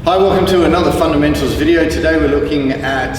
Hi, welcome to another fundamentals video. Today we're looking at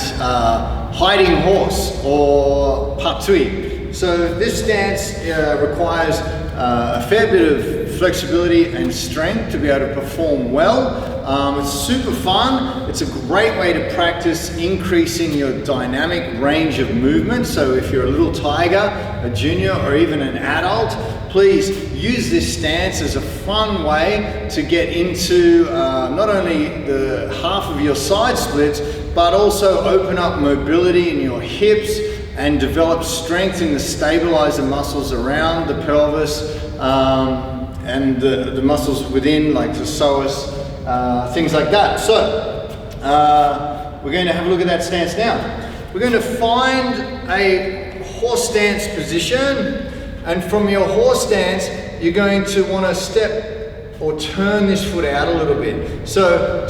hiding horse or patui. So this stance requires a fair bit of flexibility and strength to be able to perform well. It's super fun. It's a great way to practice increasing your dynamic range of movement. So if you're a little tiger, a junior, or even an adult, please use this stance as a fun way to get into not only the half of your side splits, but also open up mobility in your hips and develop strength in the stabilizer muscles around the pelvis and the muscles within, like the psoas, things like that. So we're going to have a look at that stance now. We're going to find a horse stance position, and from your horse stance you're going to want to step or turn this foot out a little bit. So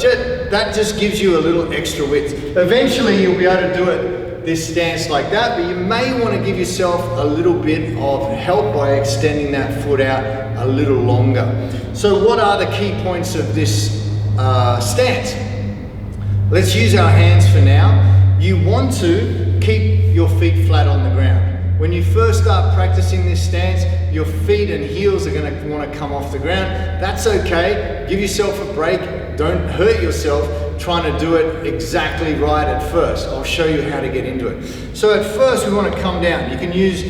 that just gives you a little extra width. Eventually you'll be able to do it this stance like that, but you may want to give yourself a little bit of help by extending that foot out a little longer. So what are the key points of this stance? Let's use our hands for now. You want to keep your feet flat on the ground. When you first start practicing this stance, your feet and heels are going to want to come off the ground. That's okay. Give yourself a break. Don't hurt yourself trying to do it exactly right at first. I'll show you how to get into it. So at first we want to come down. You can use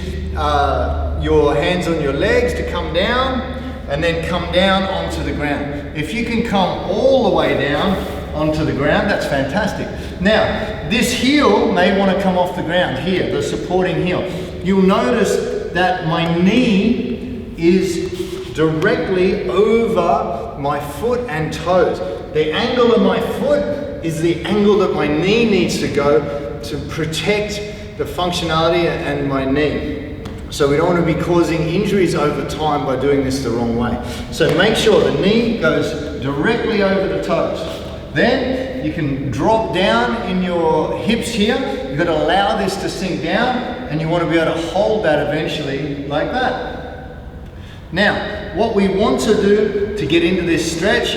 your hands on your legs to come down and then come down onto the ground. If you can come all the way down onto the ground, that's fantastic. Now, this heel may want to come off the ground here, the supporting heel. You'll notice that my knee is directly over my foot and toes. The angle of my foot is the angle that my knee needs to go to protect the functionality and my knee. So we don't want to be causing injuries over time by doing this the wrong way. So make sure the knee goes directly over the toes. Then you can drop down in your hips here. You've got to allow this to sink down, and you want to be able to hold that eventually like that. Now, what we want to do to get into this stretch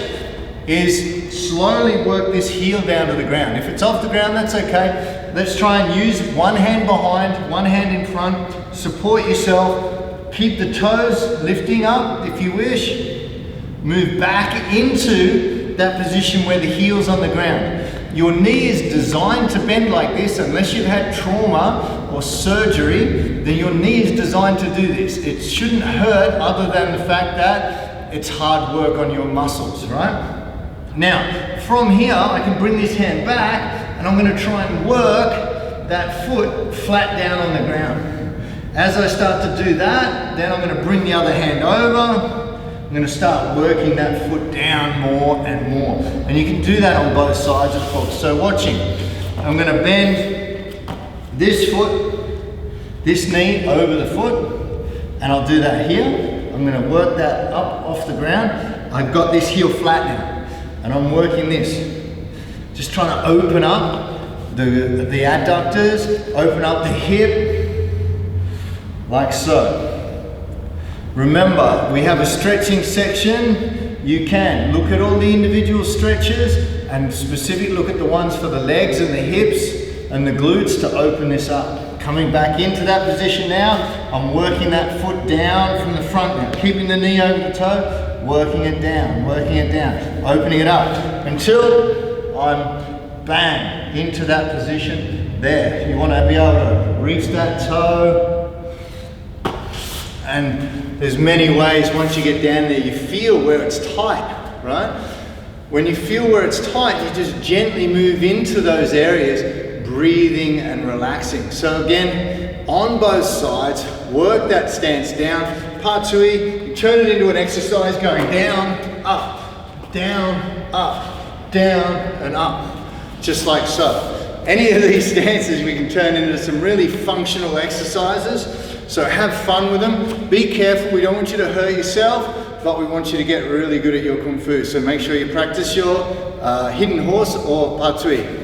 is slowly work this heel down to the ground. If it's off the ground, that's okay. Let's try and use one hand behind, one hand in front. Support yourself. Keep the toes lifting up if you wish. Move back into that position where the heel's on the ground. Your knee is designed to bend like this. Unless you've had trauma or surgery, then your knee is designed to do this. It shouldn't hurt other than the fact that it's hard work on your muscles, right? Now, from here, I can bring this hand back and I'm going to try and work that foot flat down on the ground. As I start to do that, then I'm going to bring the other hand over. I'm going to start working that foot down more and more. And you can do that on both sides, of course. So watching, I'm going to bend this foot, this knee over the foot, and I'll do that here. I'm going to work that up off the ground. I've got this heel flat now, and I'm working this. Just trying to open up the adductors, open up the hip, like so. Remember, we have a stretching section. You can look at all the individual stretches and specifically look at the ones for the legs and the hips and the glutes to open this up. Coming back into that position now, I'm working that foot down from the front now, keeping the knee over the toe, working it down, opening it up until I'm bang into that position there. You want to be able to reach that toe. And there's many ways. Once you get down there, you feel where it's tight, right? When you feel where it's tight, you just gently move into those areas, breathing and relaxing. So again, on both sides, work that stance down. Patui, you turn it into an exercise going down, up, down, and up, just like so. Any of these stances we can turn into some really functional exercises. So have fun with them. Be careful, we don't want you to hurt yourself, but we want you to get really good at your Kung Fu. So make sure you practice your hidden horse or patui.